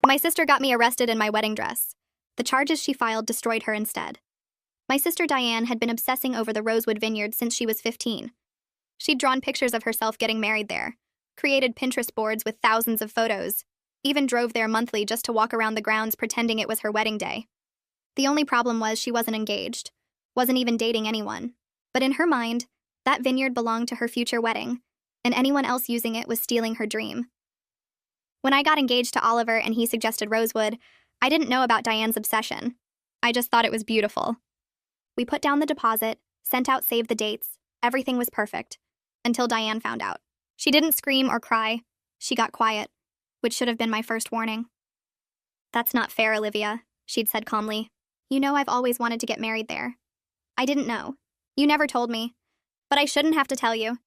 My sister got me arrested in my wedding dress. The charges she filed destroyed her instead. My sister Diane had been obsessing over the Rosewood Vineyard since she was 15. She'd drawn pictures of herself getting married there, created Pinterest boards with thousands of photos, even drove there monthly just to walk around the grounds pretending it was her wedding day. The only problem was she wasn't engaged, wasn't even dating anyone. But in her mind, that vineyard belonged to her future wedding, and anyone else using it was stealing her dream. When I got engaged to Oliver and he suggested Rosewood, I didn't know about Diane's obsession. I just thought it was beautiful. We put down the deposit, sent out save the dates, everything was perfect, until Diane found out. She didn't scream or cry, she got quiet, which should have been my first warning. "That's not fair, Olivia," she'd said calmly. "You know I've always wanted to get married there." "I didn't know. You never told me. But I shouldn't have to tell you.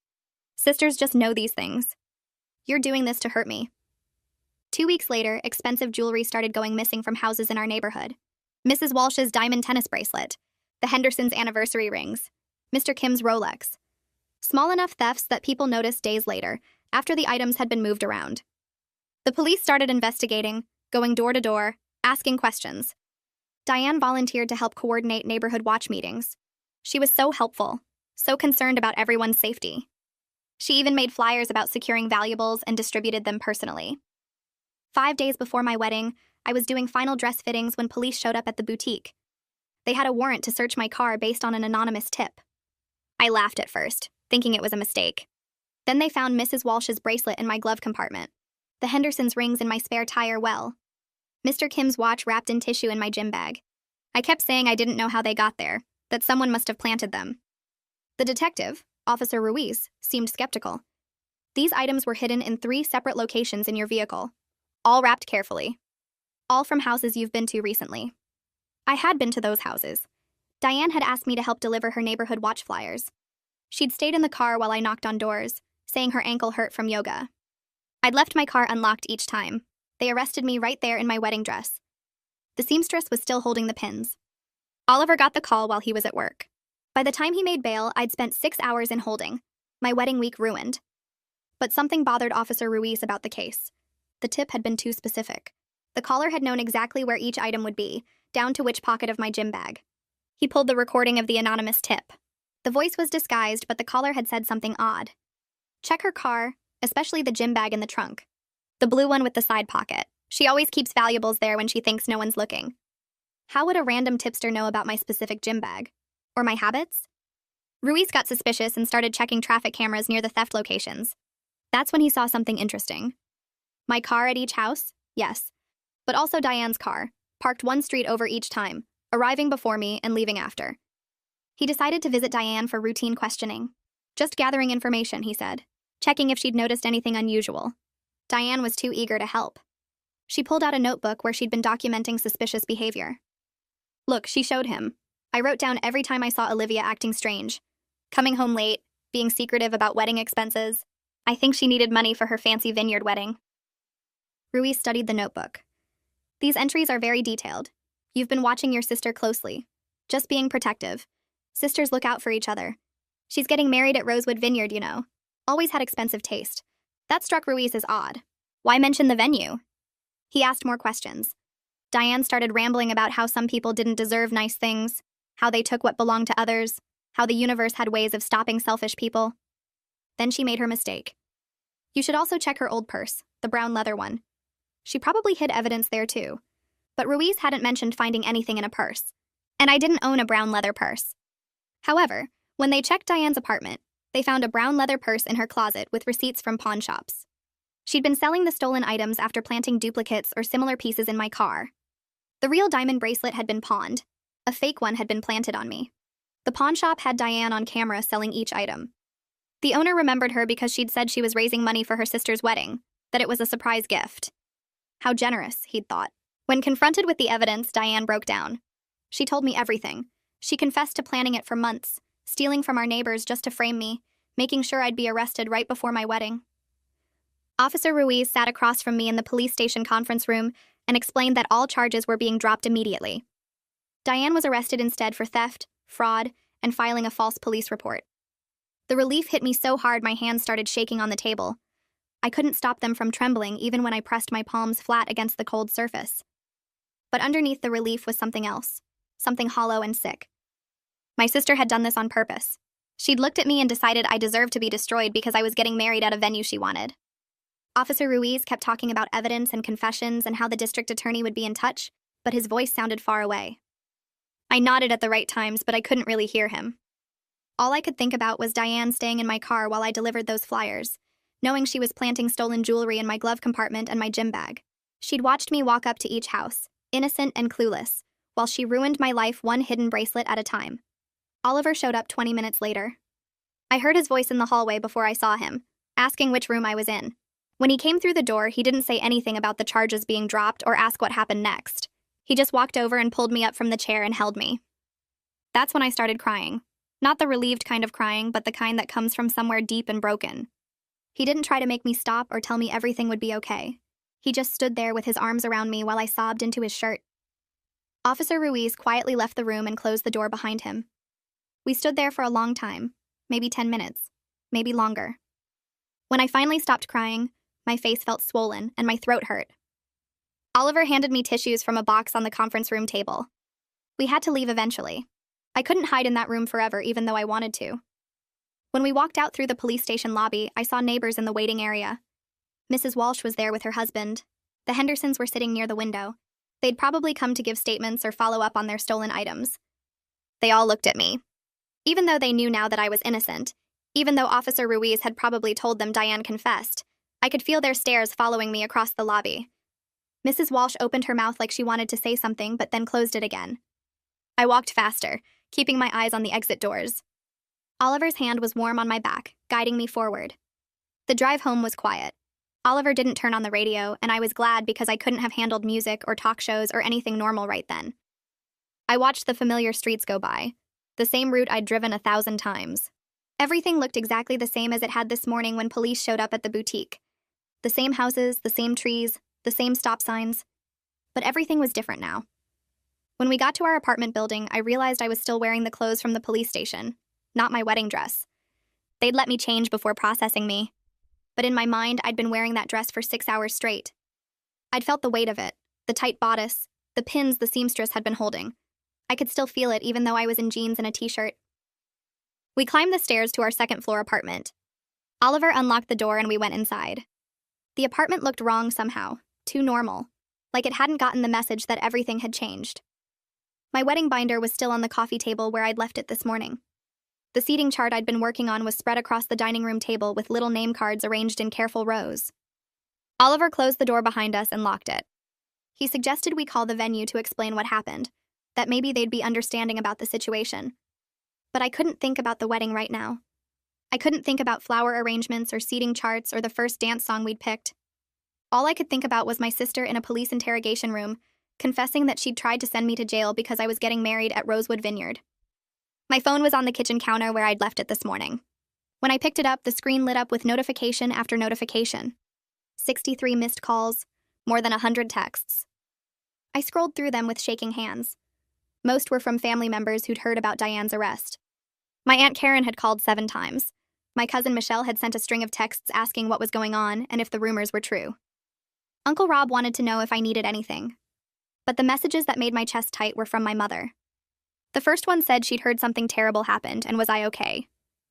Sisters just know these things. You're doing this to hurt me." 2 weeks later, expensive jewelry started going missing from houses in our neighborhood. Mrs. Walsh's diamond tennis bracelet, the Hendersons' anniversary rings, Mr. Kim's Rolex. Small enough thefts that people noticed days later, after the items had been moved around. The police started investigating, going door to door, asking questions. Diane volunteered to help coordinate neighborhood watch meetings. She was so helpful, so concerned about everyone's safety. She even made flyers about securing valuables and distributed them personally. 5 days before my wedding, I was doing final dress fittings when police showed up at the boutique. They had a warrant to search my car based on an anonymous tip. I laughed at first, thinking it was a mistake. Then they found Mrs. Walsh's bracelet in my glove compartment, the Hendersons' rings in my spare tire well, Mr. Kim's watch wrapped in tissue in my gym bag. I kept saying I didn't know how they got there, that someone must have planted them. The detective, Officer Ruiz, seemed skeptical. "These items were hidden in 3 separate locations in your vehicle, all wrapped carefully. All from houses you've been to recently." I had been to those houses. Diane had asked me to help deliver her neighborhood watch flyers. She'd stayed in the car while I knocked on doors, saying her ankle hurt from yoga. I'd left my car unlocked each time. They arrested me right there in my wedding dress. The seamstress was still holding the pins. Oliver got the call while he was at work. By the time he made bail, I'd spent 6 hours in holding. My wedding week ruined. But something bothered Officer Ruiz about the case. The tip had been too specific. The caller had known exactly where each item would be, down to which pocket of my gym bag. He pulled the recording of the anonymous tip. The voice was disguised, but the caller had said something odd. "Check her car, especially the gym bag in the trunk. The blue one with the side pocket. She always keeps valuables there when she thinks no one's looking." How would a random tipster know about my specific gym bag? Or my habits? Ruiz got suspicious and started checking traffic cameras near the theft locations. That's when he saw something interesting. My car at each house? Yes. But also Diane's car, parked 1 street over each time, arriving before me and leaving after. He decided to visit Diane for routine questioning. "Just gathering information," he said, checking if she'd noticed anything unusual. Diane was too eager to help. She pulled out a notebook where she'd been documenting suspicious behavior. "Look," she showed him. "I wrote down every time I saw Olivia acting strange. Coming home late, being secretive about wedding expenses. I think she needed money for her fancy vineyard wedding." Ruiz studied the notebook. "These entries are very detailed. You've been watching your sister closely. Just being protective. Sisters look out for each other. She's getting married at Rosewood Vineyard, you know. Always had expensive taste." That struck Ruiz as odd. Why mention the venue? He asked more questions. Diane started rambling about how some people didn't deserve nice things, how they took what belonged to others, how the universe had ways of stopping selfish people. Then she made her mistake. "You should also check her old purse, the brown leather one. She probably hid evidence there too." But Ruiz hadn't mentioned finding anything in a purse. And I didn't own a brown leather purse. However, when they checked Diane's apartment, they found a brown leather purse in her closet with receipts from pawn shops. She'd been selling the stolen items after planting duplicates or similar pieces in my car. The real diamond bracelet had been pawned. A fake one had been planted on me. The pawn shop had Diane on camera selling each item. The owner remembered her because she'd said she was raising money for her sister's wedding, that it was a surprise gift. How generous, he'd thought. When confronted with the evidence, Diane broke down. She told me everything. She confessed to planning it for months, stealing from our neighbors just to frame me, making sure I'd be arrested right before my wedding. Officer Ruiz sat across from me in the police station conference room and explained that all charges were being dropped immediately. Diane was arrested instead for theft, fraud, and filing a false police report. The relief hit me so hard my hands started shaking on the table. I couldn't stop them from trembling even when I pressed my palms flat against the cold surface. But underneath the relief was something else, something hollow and sick. My sister had done this on purpose. She'd looked at me and decided I deserved to be destroyed because I was getting married at a venue she wanted. Officer Ruiz kept talking about evidence and confessions and how the district attorney would be in touch, but his voice sounded far away. I nodded at the right times, but I couldn't really hear him. All I could think about was Diane staying in my car while I delivered those flyers, knowing she was planting stolen jewelry in my glove compartment and my gym bag. She'd watched me walk up to each house, innocent and clueless, while she ruined my life one hidden bracelet at a time. Oliver showed up 20 minutes later. I heard his voice in the hallway before I saw him, asking which room I was in. When he came through the door, he didn't say anything about the charges being dropped or ask what happened next. He just walked over and pulled me up from the chair and held me. That's when I started crying. Not the relieved kind of crying, but the kind that comes from somewhere deep and broken. He didn't try to make me stop or tell me everything would be okay. He just stood there with his arms around me while I sobbed into his shirt. Officer Ruiz quietly left the room and closed the door behind him. We stood there for a long time, maybe 10 minutes, maybe longer. When I finally stopped crying, my face felt swollen and my throat hurt. Oliver handed me tissues from a box on the conference room table. We had to leave eventually. I couldn't hide in that room forever even though I wanted to. When we walked out through the police station lobby, I saw neighbors in the waiting area. Mrs. Walsh was there with her husband. The Hendersons were sitting near the window. They'd probably come to give statements or follow up on their stolen items. They all looked at me. Even though they knew now that I was innocent, even though Officer Ruiz had probably told them Diane confessed, I could feel their stares following me across the lobby. Mrs. Walsh opened her mouth like she wanted to say something, but then closed it again. I walked faster, keeping my eyes on the exit doors. Oliver's hand was warm on my back, guiding me forward. The drive home was quiet. Oliver didn't turn on the radio, and I was glad because I couldn't have handled music or talk shows or anything normal right then. I watched the familiar streets go by, the same route I'd driven 1,000 times. Everything looked exactly the same as it had this morning when police showed up at the boutique. The same houses, the same trees, the same stop signs. But everything was different now. When we got to our apartment building, I realized I was still wearing the clothes from the police station, not my wedding dress. They'd let me change before processing me. But in my mind, I'd been wearing that dress for 6 hours straight. I'd felt the weight of it, the tight bodice, the pins the seamstress had been holding. I could still feel it even though I was in jeans and a t-shirt. We climbed the stairs to our second-floor apartment. Oliver unlocked the door and we went inside. The apartment looked wrong somehow, too normal, like it hadn't gotten the message that everything had changed. My wedding binder was still on the coffee table where I'd left it this morning. The seating chart I'd been working on was spread across the dining room table with little name cards arranged in careful rows. Oliver closed the door behind us and locked it. He suggested we call the venue to explain what happened, that maybe they'd be understanding about the situation. But I couldn't think about the wedding right now. I couldn't think about flower arrangements or seating charts or the first dance song we'd picked. All I could think about was my sister in a police interrogation room, confessing that she'd tried to send me to jail because I was getting married at Rosewood Vineyard. My phone was on the kitchen counter where I'd left it this morning. When I picked it up, the screen lit up with notification after notification. 63 missed calls, more than 100 texts. I scrolled through them with shaking hands. Most were from family members who'd heard about Diane's arrest. My Aunt Karen had called 7 times. My cousin Michelle had sent a string of texts asking what was going on and if the rumors were true. Uncle Rob wanted to know if I needed anything. But the messages that made my chest tight were from my mother. The first one said she'd heard something terrible happened and was I okay.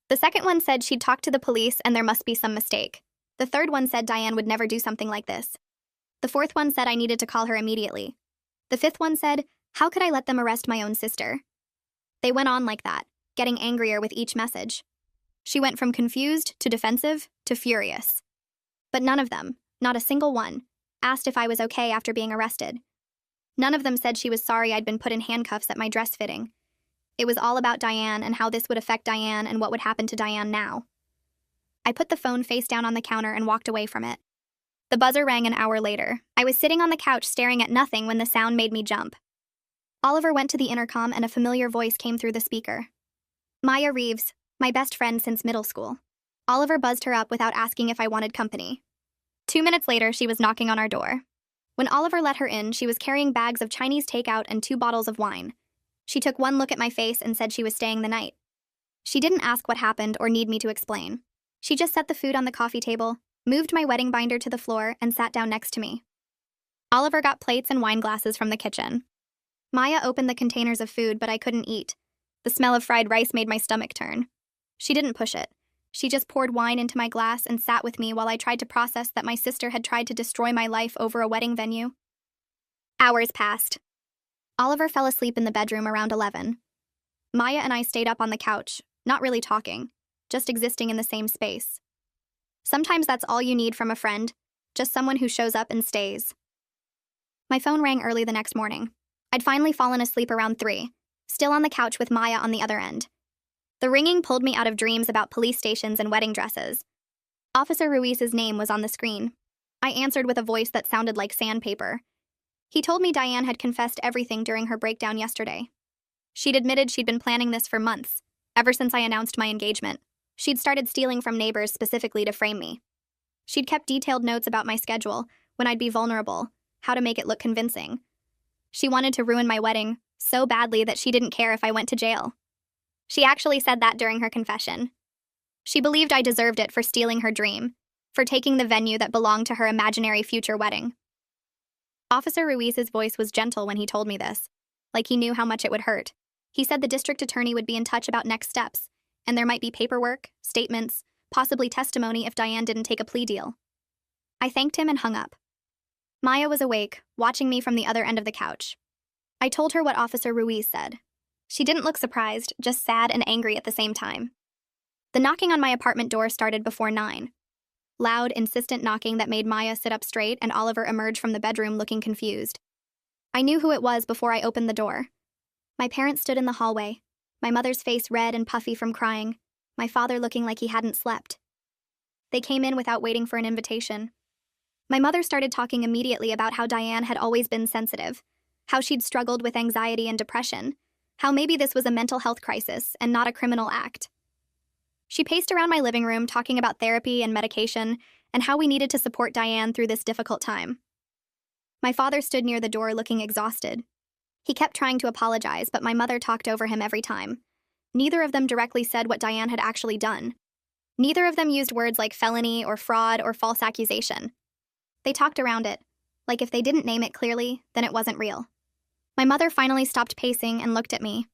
The second one said she'd talked to the police and there must be some mistake. The third one said Diane would never do something like this. The fourth one said I needed to call her immediately. The fifth one said, how could I let them arrest my own sister? They went on like that, getting angrier with each message. She went from confused to defensive to furious. But none of them, not a single one, asked if I was okay after being arrested. None of them said she was sorry I'd been put in handcuffs at my dress fitting. It was all about Diane and how this would affect Diane and what would happen to Diane now. I put the phone face down on the counter and walked away from it. The buzzer rang an hour later. I was sitting on the couch staring at nothing when the sound made me jump. Oliver went to the intercom and a familiar voice came through the speaker. Maya Reeves, my best friend since middle school. Oliver buzzed her up without asking if I wanted company. 2 minutes later, she was knocking on our door. When Oliver let her in, she was carrying bags of Chinese takeout and 2 bottles of wine. She took one look at my face and said she was staying the night. She didn't ask what happened or need me to explain. She just set the food on the coffee table, moved my wedding binder to the floor, and sat down next to me. Oliver got plates and wine glasses from the kitchen. Maya opened the containers of food, but I couldn't eat. The smell of fried rice made my stomach turn. She didn't push it. She just poured wine into my glass and sat with me while I tried to process that my sister had tried to destroy my life over a wedding venue. Hours passed. Oliver fell asleep in the bedroom around 11. Maya and I stayed up on the couch, not really talking, just existing in the same space. Sometimes that's all you need from a friend, just someone who shows up and stays. My phone rang early the next morning. I'd finally fallen asleep around 3, still on the couch with Maya on the other end. The ringing pulled me out of dreams about police stations and wedding dresses. Officer Ruiz's name was on the screen. I answered with a voice that sounded like sandpaper. He told me Diane had confessed everything during her breakdown yesterday. She'd admitted she'd been planning this for months, ever since I announced my engagement. She'd started stealing from neighbors specifically to frame me. She'd kept detailed notes about my schedule, when I'd be vulnerable, how to make it look convincing. She wanted to ruin my wedding so badly that she didn't care if I went to jail. She actually said that during her confession. She believed I deserved it for stealing her dream, for taking the venue that belonged to her imaginary future wedding. Officer Ruiz's voice was gentle when he told me this, like he knew how much it would hurt. He said the district attorney would be in touch about next steps, and there might be paperwork, statements, possibly testimony if Diane didn't take a plea deal. I thanked him and hung up. Maya was awake, watching me from the other end of the couch. I told her what Officer Ruiz said. She didn't look surprised, just sad and angry at the same time. The knocking on my apartment door started before 9. Loud, insistent knocking that made Maya sit up straight and Oliver emerge from the bedroom looking confused. I knew who it was before I opened the door. My parents stood in the hallway, my mother's face red and puffy from crying, my father looking like he hadn't slept. They came in without waiting for an invitation. My mother started talking immediately about how Diane had always been sensitive, how she'd struggled with anxiety and depression, how maybe this was a mental health crisis and not a criminal act. She paced around my living room talking about therapy and medication and how we needed to support Diane through this difficult time. My father stood near the door looking exhausted. He kept trying to apologize, but my mother talked over him every time. Neither of them directly said what Diane had actually done. Neither of them used words like felony or fraud or false accusation. They talked around it, like if they didn't name it clearly, then it wasn't real. My mother finally stopped pacing and looked at me.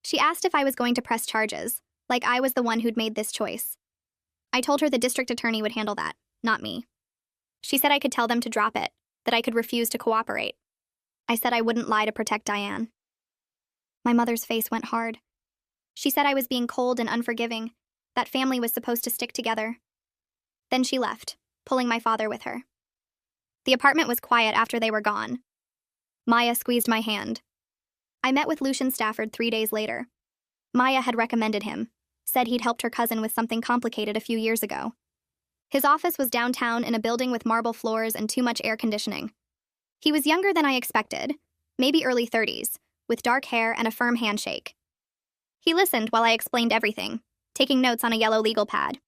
She asked if I was going to press charges, like I was the one who'd made this choice. I told her the district attorney would handle that, not me. She said I could tell them to drop it, that I could refuse to cooperate. I said I wouldn't lie to protect Diane. My mother's face went hard. She said I was being cold and unforgiving, that family was supposed to stick together. Then she left, pulling my father with her. The apartment was quiet after they were gone. Maya squeezed my hand. I met with Lucian Stafford 3 days later. Maya had recommended him, said he'd helped her cousin with something complicated a few years ago. His office was downtown in a building with marble floors and too much air conditioning. He was younger than I expected, maybe early 30s, with dark hair and a firm handshake. He listened while I explained everything, taking notes on a yellow legal pad.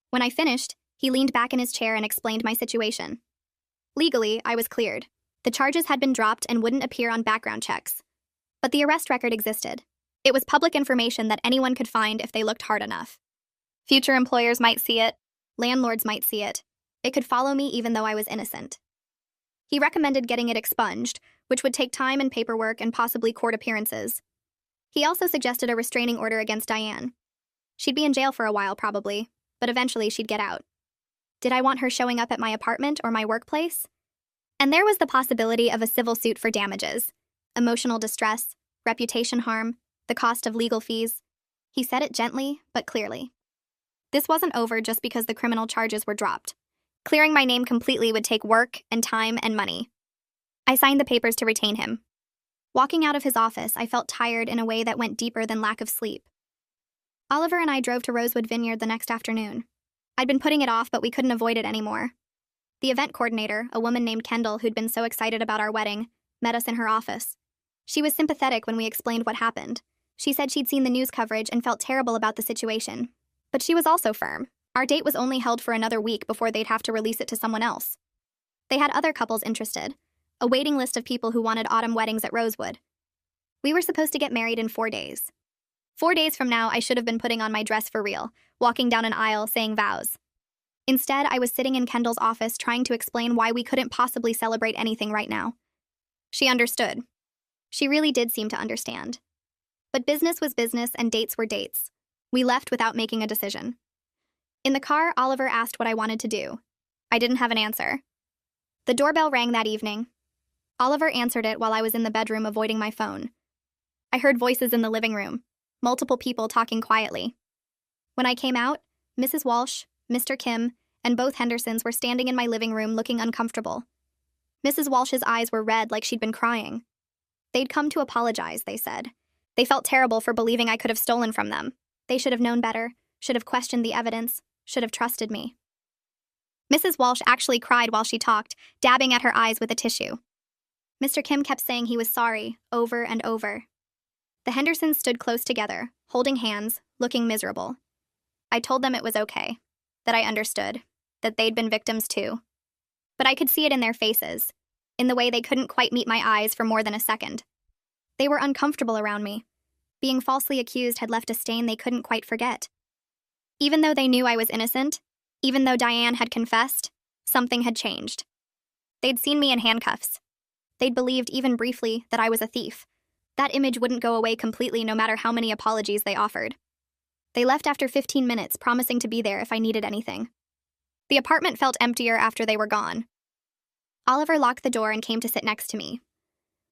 When I finished, he leaned back in his chair and explained my situation. Legally, I was cleared. The charges had been dropped and wouldn't appear on background checks. But the arrest record existed. It was public information that anyone could find if they looked hard enough. Future employers might see it. Landlords might see it. It could follow me even though I was innocent. He recommended getting it expunged, which would take time and paperwork and possibly court appearances. He also suggested a restraining order against Diane. She'd be in jail for a while probably, but eventually she'd get out. Did I want her showing up at my apartment or my workplace? And there was the possibility of a civil suit for damages, emotional distress, reputation harm, the cost of legal fees. He said it gently, but clearly. This wasn't over just because the criminal charges were dropped. Clearing my name completely would take work and time and money. I signed the papers to retain him. Walking out of his office, I felt tired in a way that went deeper than lack of sleep. Oliver and I drove to Rosewood Vineyard the next afternoon. I'd been putting it off, but we couldn't avoid it anymore. The event coordinator, a woman named Kendall who'd been so excited about our wedding, met us in her office. She was sympathetic when we explained what happened. She said she'd seen the news coverage and felt terrible about the situation. But she was also firm. Our date was only held for another week before they'd have to release it to someone else. They had other couples interested, a waiting list of people who wanted autumn weddings at Rosewood. We were supposed to get married in 4 days. 4 days from now, I should have been putting on my dress for real, walking down an aisle saying vows. Instead, I was sitting in Kendall's office trying to explain why we couldn't possibly celebrate anything right now. She understood. She really did seem to understand. But business was business and dates were dates. We left without making a decision. In the car, Oliver asked what I wanted to do. I didn't have an answer. The doorbell rang that evening. Oliver answered it while I was in the bedroom avoiding my phone. I heard voices in the living room, multiple people talking quietly. When I came out, Mrs. Walsh, Mr. Kim, and both Hendersons were standing in my living room looking uncomfortable. Mrs. Walsh's eyes were red like she'd been crying. They'd come to apologize, they said. They felt terrible for believing I could have stolen from them. They should have known better, should have questioned the evidence, should have trusted me. Mrs. Walsh actually cried while she talked, dabbing at her eyes with a tissue. Mr. Kim kept saying he was sorry, over and over. The Hendersons stood close together, holding hands, looking miserable. I told them it was okay, that I understood, that they'd been victims too. But I could see it in their faces, in the way they couldn't quite meet my eyes for more than a second. They were uncomfortable around me. Being falsely accused had left a stain they couldn't quite forget. Even though they knew I was innocent, even though Diane had confessed, something had changed. They'd seen me in handcuffs. They'd believed, even briefly, that I was a thief. That image wouldn't go away completely no matter how many apologies they offered. They left after 15 minutes, promising to be there if I needed anything. The apartment felt emptier after they were gone. Oliver locked the door and came to sit next to me.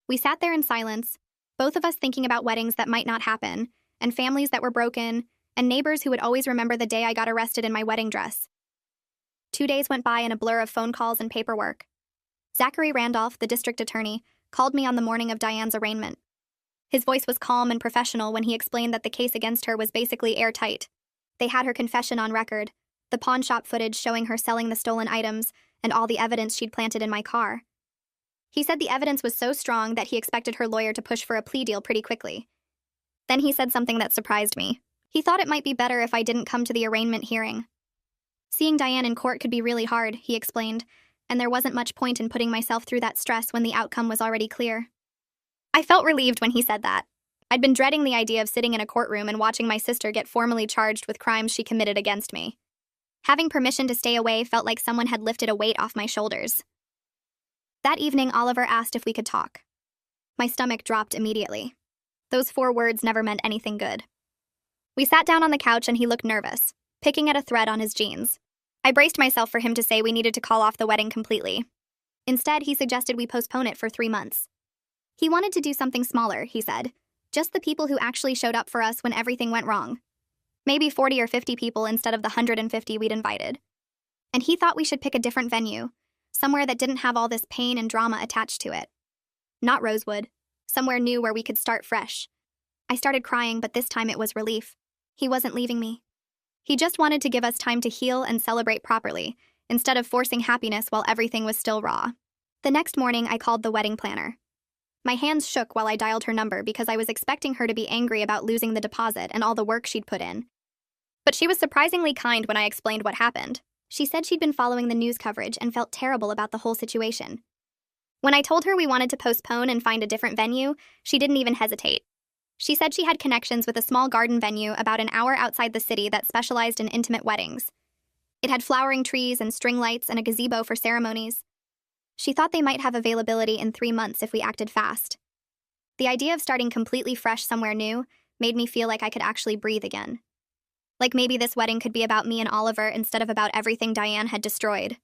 We sat there in silence, both of us thinking about weddings that might not happen, and families that were broken, and neighbors who would always remember the day I got arrested in my wedding dress. 2 days went by in a blur of phone calls and paperwork. Zachary Randolph, the district attorney, called me on the morning of Diane's arraignment. His voice was calm and professional when he explained that the case against her was basically airtight. They had her confession on record, the pawn shop footage showing her selling the stolen items, and all the evidence she'd planted in my car. He said the evidence was so strong that he expected her lawyer to push for a plea deal pretty quickly. Then he said something that surprised me. He thought it might be better if I didn't come to the arraignment hearing. Seeing Diane in court could be really hard, he explained, and there wasn't much point in putting myself through that stress when the outcome was already clear. I felt relieved when he said that. I'd been dreading the idea of sitting in a courtroom and watching my sister get formally charged with crimes she committed against me. Having permission to stay away felt like someone had lifted a weight off my shoulders. That evening, Oliver asked if we could talk. My stomach dropped immediately. Those 4 words never meant anything good. We sat down on the couch and he looked nervous, picking at a thread on his jeans. I braced myself for him to say we needed to call off the wedding completely. Instead, he suggested we postpone it for 3 months. He wanted to do something smaller, he said. Just the people who actually showed up for us when everything went wrong. Maybe 40 or 50 people instead of the 150 we'd invited. And he thought we should pick a different venue, somewhere that didn't have all this pain and drama attached to it. Not Rosewood, somewhere new where we could start fresh. I started crying, but this time it was relief. He wasn't leaving me. He just wanted to give us time to heal and celebrate properly, instead of forcing happiness while everything was still raw. The next morning, I called the wedding planner. My hands shook while I dialed her number because I was expecting her to be angry about losing the deposit and all the work she'd put in. But she was surprisingly kind when I explained what happened. She said she'd been following the news coverage and felt terrible about the whole situation. When I told her we wanted to postpone and find a different venue, she didn't even hesitate. She said she had connections with a small garden venue about an hour outside the city that specialized in intimate weddings. It had flowering trees and string lights and a gazebo for ceremonies. She thought they might have availability in 3 months if we acted fast. The idea of starting completely fresh somewhere new made me feel like I could actually breathe again. Like maybe this wedding could be about me and Oliver instead of about everything Diane had destroyed.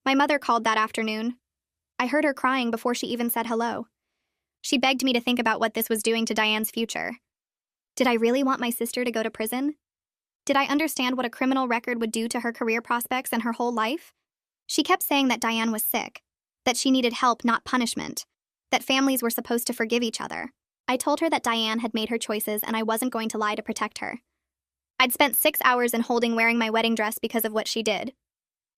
My mother called that afternoon. I heard her crying before she even said hello. She begged me to think about what this was doing to Diane's future. Did I really want my sister to go to prison? Did I understand what a criminal record would do to her career prospects and her whole life? She kept saying that Diane was sick, that she needed help, not punishment, that families were supposed to forgive each other. I told her that Diane had made her choices and I wasn't going to lie to protect her. I'd spent 6 hours in holding wearing my wedding dress because of what she did.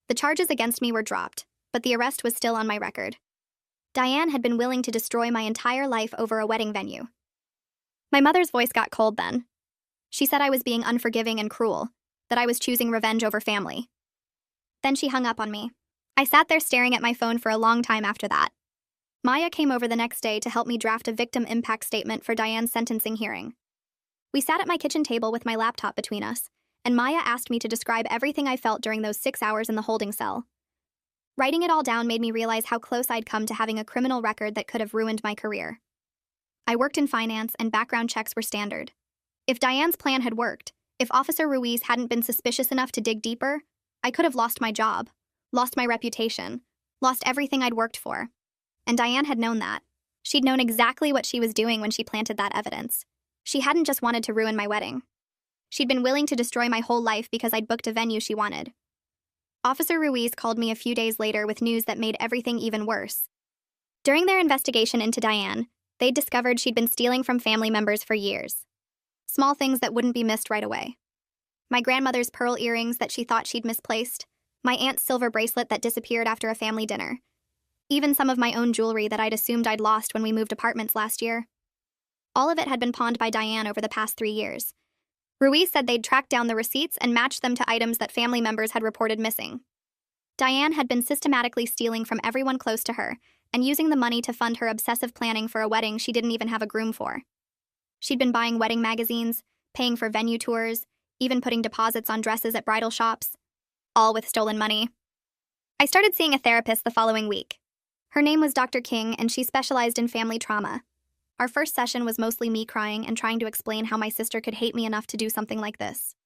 The charges against me were dropped, but the arrest was still on my record. Diane had been willing to destroy my entire life over a wedding venue. My mother's voice got cold then. She said I was being unforgiving and cruel, that I was choosing revenge over family. Then she hung up on me. I sat there staring at my phone for a long time after that. Maya came over the next day to help me draft a victim impact statement for Diane's sentencing hearing. We sat at my kitchen table with my laptop between us, and Maya asked me to describe everything I felt during those 6 hours in the holding cell. Writing it all down made me realize how close I'd come to having a criminal record that could have ruined my career. I worked in finance, and background checks were standard. If Diane's plan had worked, if Officer Ruiz hadn't been suspicious enough to dig deeper, I could have lost my job, lost my reputation, lost everything I'd worked for. And Diane had known that. She'd known exactly what she was doing when she planted that evidence. She hadn't just wanted to ruin my wedding. She'd been willing to destroy my whole life because I'd booked a venue she wanted. Officer Ruiz called me a few days later with news that made everything even worse. During their investigation into Diane, they'd discovered she'd been stealing from family members for years. Small things that wouldn't be missed right away. My grandmother's pearl earrings that she thought she'd misplaced, my aunt's silver bracelet that disappeared after a family dinner, even some of my own jewelry that I'd assumed I'd lost when we moved apartments last year. All of it had been pawned by Diane over the past 3 years. Ruiz said they'd tracked down the receipts and matched them to items that family members had reported missing. Diane had been systematically stealing from everyone close to her and using the money to fund her obsessive planning for a wedding she didn't even have a groom for. She'd been buying wedding magazines, paying for venue tours, even putting deposits on dresses at bridal shops, all with stolen money. I started seeing a therapist the following week. Her name was Dr. King, and she specialized in family trauma. Our first session was mostly me crying and trying to explain how my sister could hate me enough to do something like this.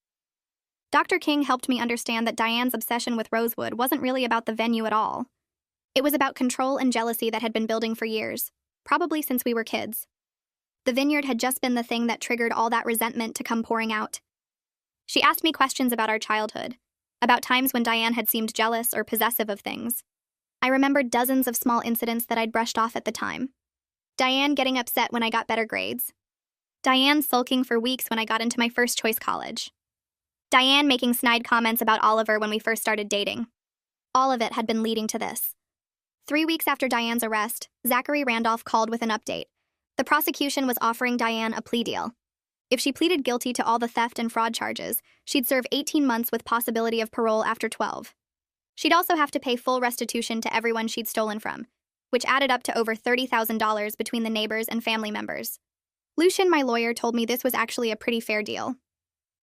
Dr. King helped me understand that Diane's obsession with Rosewood wasn't really about the venue at all. It was about control and jealousy that had been building for years, probably since we were kids. The vineyard had just been the thing that triggered all that resentment to come pouring out. She asked me questions about our childhood, about times when Diane had seemed jealous or possessive of things. I remembered dozens of small incidents that I'd brushed off at the time. Diane getting upset when I got better grades. Diane sulking for weeks when I got into my first choice college. Diane making snide comments about Oliver when we first started dating. All of it had been leading to this. 3 weeks after Diane's arrest, Zachary Randolph called with an update. The prosecution was offering Diane a plea deal. If she pleaded guilty to all the theft and fraud charges, she'd serve 18 months with possibility of parole after 12. She'd also have to pay full restitution to everyone she'd stolen from, which added up to over $30,000 between the neighbors and family members. Lucian, my lawyer, told me this was actually a pretty fair deal.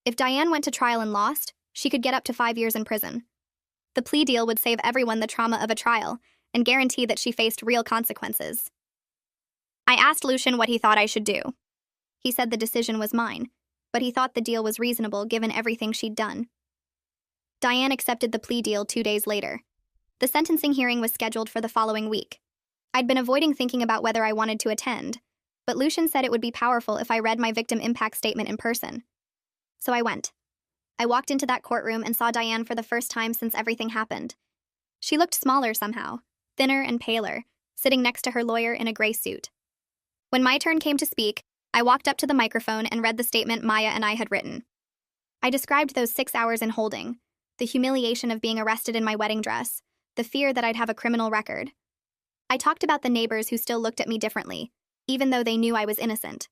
If Diane went to trial and lost, she could get up to 5 years in prison. The plea deal would save everyone the trauma of a trial and guarantee that she faced real consequences. I asked Lucian what he thought I should do. He said the decision was mine, but he thought the deal was reasonable given everything she'd done. Diane accepted the plea deal 2 days later. The sentencing hearing was scheduled for the following week. I'd been avoiding thinking about whether I wanted to attend, but Lucian said it would be powerful if I read my victim impact statement in person. So I went. I walked into that courtroom and saw Diane for the first time since everything happened. She looked smaller somehow, thinner and paler, sitting next to her lawyer in a gray suit. When my turn came to speak, I walked up to the microphone and read the statement Maya and I had written. I described those 6 hours in holding, the humiliation of being arrested in my wedding dress, the fear that I'd have a criminal record. I talked about the neighbors who still looked at me differently, even though they knew I was innocent.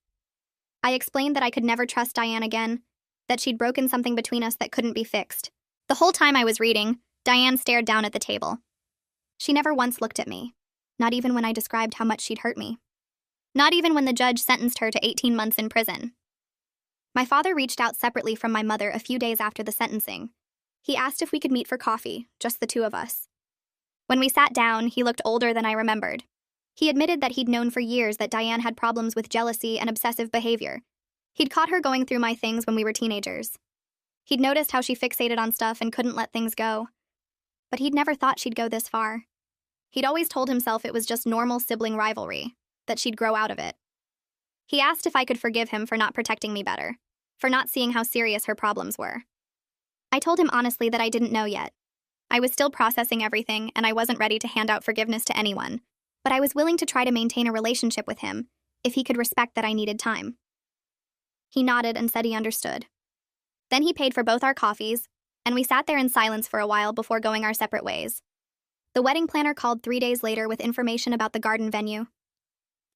I explained that I could never trust Diane again, that she'd broken something between us that couldn't be fixed. The whole time I was reading, Diane stared down at the table. She never once looked at me, not even when I described how much she'd hurt me. Not even when the judge sentenced her to 18 months in prison. My father reached out separately from my mother a few days after the sentencing. He asked if we could meet for coffee, just the two of us. When we sat down, he looked older than I remembered. He admitted that he'd known for years that Diane had problems with jealousy and obsessive behavior. He'd caught her going through my things when we were teenagers. He'd noticed how she fixated on stuff and couldn't let things go. But he'd never thought she'd go this far. He'd always told himself it was just normal sibling rivalry, that she'd grow out of it. He asked if I could forgive him for not protecting me better, for not seeing how serious her problems were. I told him honestly that I didn't know yet. I was still processing everything, and I wasn't ready to hand out forgiveness to anyone, but I was willing to try to maintain a relationship with him if he could respect that I needed time. He nodded and said he understood. Then he paid for both our coffees, and we sat there in silence for a while before going our separate ways. The wedding planner called 3 days later with information about the garden venue.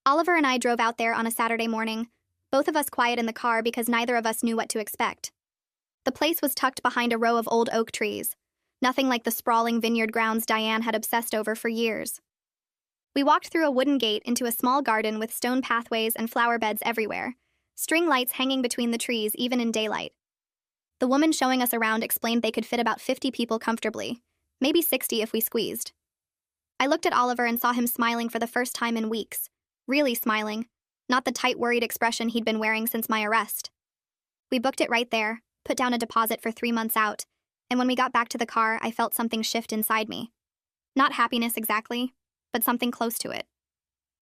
Oliver and I drove out there on a Saturday morning, both of us quiet in the car because neither of us knew what to expect. The place was tucked behind a row of old oak trees, nothing like the sprawling vineyard grounds Diane had obsessed over for years. We walked through a wooden gate into a small garden with stone pathways and flower beds everywhere, string lights hanging between the trees even in daylight. The woman showing us around explained they could fit about 50 people comfortably, maybe 60 if we squeezed. I looked at Oliver and saw him smiling for the first time in weeks. Really smiling, not the tight, worried expression he'd been wearing since my arrest. We booked it right there, put down a deposit for 3 months out, and when we got back to the car, I felt something shift inside me. Not happiness exactly, but something close to it.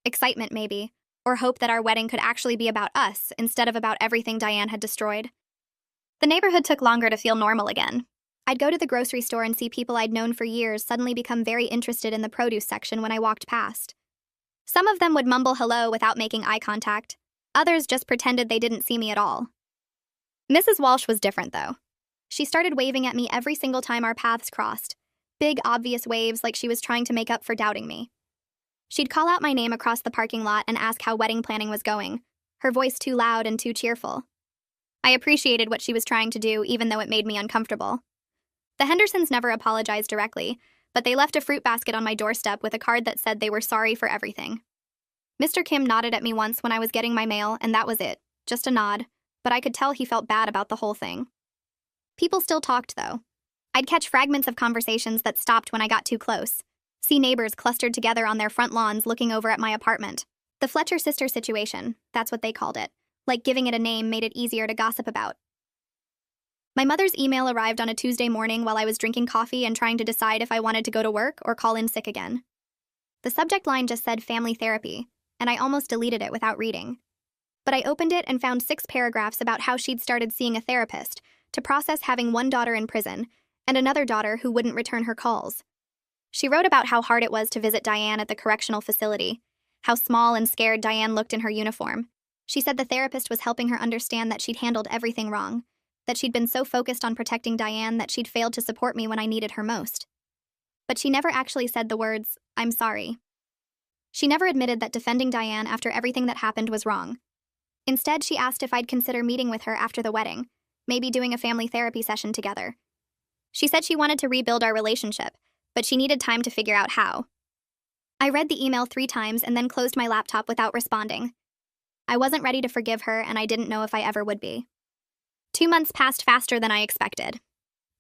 Excitement, maybe, or hope that our wedding could actually be about us instead of about everything Diane had destroyed. The neighborhood took longer to feel normal again. I'd go to the grocery store and see people I'd known for years suddenly become very interested in the produce section when I walked past. Some of them would mumble hello without making eye contact. Others just pretended they didn't see me at all. Mrs. Walsh was different, though. She started waving at me every single time our paths crossed. Big, obvious waves like she was trying to make up for doubting me. She'd call out my name across the parking lot and ask how wedding planning was going, her voice too loud and too cheerful. I appreciated what she was trying to do, even though it made me uncomfortable. The Hendersons never apologized directly, but they left a fruit basket on my doorstep with a card that said they were sorry for everything. Mr. Kim nodded at me once when I was getting my mail, and that was it, just a nod, but I could tell he felt bad about the whole thing. People still talked, though. I'd catch fragments of conversations that stopped when I got too close. See neighbors clustered together on their front lawns looking over at my apartment. The Fletcher sister situation, that's what they called it. Like giving it a name made it easier to gossip about. My mother's email arrived on a Tuesday morning while I was drinking coffee and trying to decide if I wanted to go to work or call in sick again. The subject line just said family therapy, and I almost deleted it without reading. But I opened it and found 6 paragraphs about how she'd started seeing a therapist to process having one daughter in prison and another daughter who wouldn't return her calls. She wrote about how hard it was to visit Diane at the correctional facility, how small and scared Diane looked in her uniform. She said the therapist was helping her understand that she'd handled everything wrong, that she'd been so focused on protecting Diane that she'd failed to support me when I needed her most. But she never actually said the words, "I'm sorry." She never admitted that defending Diane after everything that happened was wrong. Instead, she asked if I'd consider meeting with her after the wedding, maybe doing a family therapy session together. She said she wanted to rebuild our relationship, but she needed time to figure out how. I read the email 3 times and then closed my laptop without responding. I wasn't ready to forgive her, and I didn't know if I ever would be. 2 months passed faster than I expected.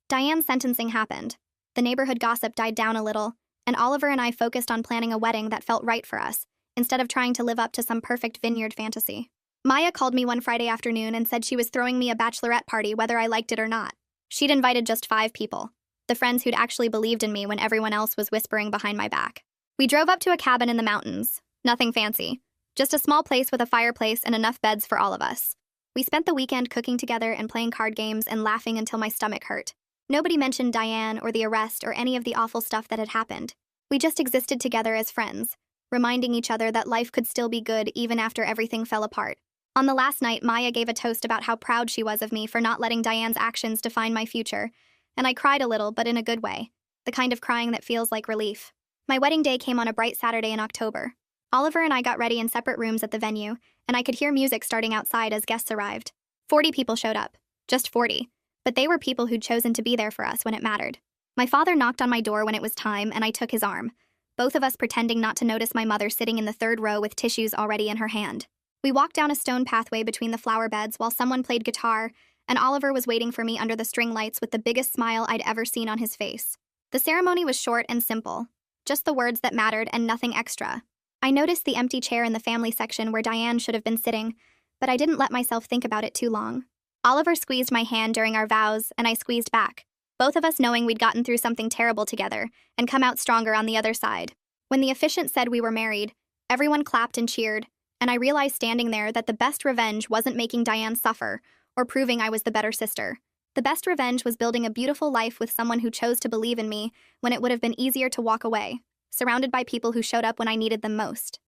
Diane's sentencing happened. The neighborhood gossip died down a little, and Oliver and I focused on planning a wedding that felt right for us, instead of trying to live up to some perfect vineyard fantasy. Maya called me one Friday afternoon and said she was throwing me a bachelorette party whether I liked it or not. She'd invited just 5 people, the friends who'd actually believed in me when everyone else was whispering behind my back. We drove up to a cabin in the mountains. Nothing fancy. Just a small place with a fireplace and enough beds for all of us. We spent the weekend cooking together and playing card games and laughing until my stomach hurt. Nobody mentioned Diane or the arrest or any of the awful stuff that had happened. We just existed together as friends, reminding each other that life could still be good even after everything fell apart. On the last night, Maya gave a toast about how proud she was of me for not letting Diane's actions define my future, and I cried a little, but in a good way, the kind of crying that feels like relief. My wedding day came on a bright Saturday in October. Oliver and I got ready in separate rooms at the venue, and I could hear music starting outside as guests arrived. 40 people showed up. Just 40. But they were people who'd chosen to be there for us when it mattered. My father knocked on my door when it was time, and I took his arm, both of us pretending not to notice my mother sitting in the 3rd row with tissues already in her hand. We walked down a stone pathway between the flower beds while someone played guitar, and Oliver was waiting for me under the string lights with the biggest smile I'd ever seen on his face. The ceremony was short and simple, just the words that mattered and nothing extra. I noticed the empty chair in the family section where Diane should have been sitting, but I didn't let myself think about it too long. Oliver squeezed my hand during our vows, and I squeezed back, both of us knowing we'd gotten through something terrible together and come out stronger on the other side. When the officiant said we were married, everyone clapped and cheered, and I realized standing there that the best revenge wasn't making Diane suffer or proving I was the better sister. The best revenge was building a beautiful life with someone who chose to believe in me when it would have been easier to walk away, surrounded by people who showed up when I needed them most.